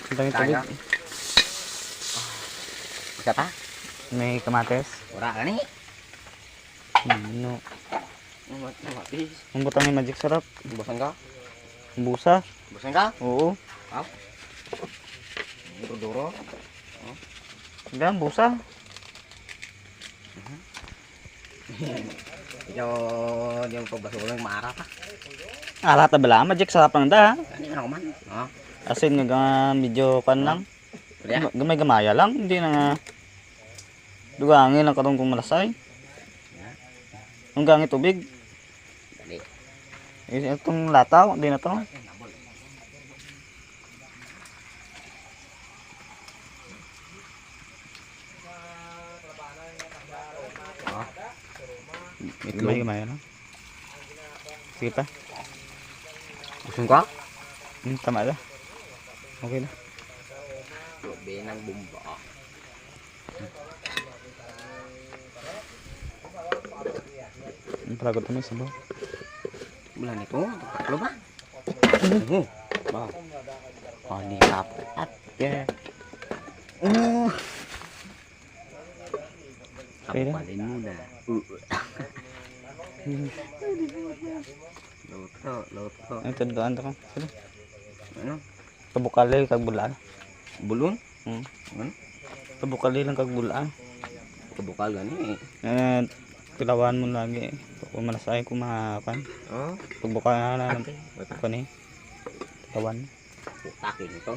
Ang dami tubig. Kaya. Isa pa? May kamates. Wala ka ni. No. Mati. Ang butang ni magic sarap. Busan ka? Busa. Busan ka? Oo. Aw. Duro-duro. Yan, busa. Ikaw, yung pagbasulang maara pa. Alat na bala. Magic sarap lang da. Ano na kuman? Ha? Asin nga medyo kan lang. Kaya? Gamay-gamaya lang. Hindi na nga. Dugangin lang karong kung malasay. Ang gangit tubig. Dali. Itong lataw. Hindi na to. Gamay-gamaya lang. Sige pa. Busan ka? Tama na. Okay na. Lobe ng bumba. Pagod kami sa baw. Wala nito. Tatlo ba? Ba? Oh, ni rapat. Yeah. Kapalin mo na. Loto. Ito doon to. Sige. Ano? Kabukali kag bulaan. Bulon? Ano? Kabukali lang kag bulaan. Kabukal gani Tilawan mo lagi. Kung malasay ko mahakan. Oh, Pagbuka na lang. ate. Kani. Tilawan. Putakin ito.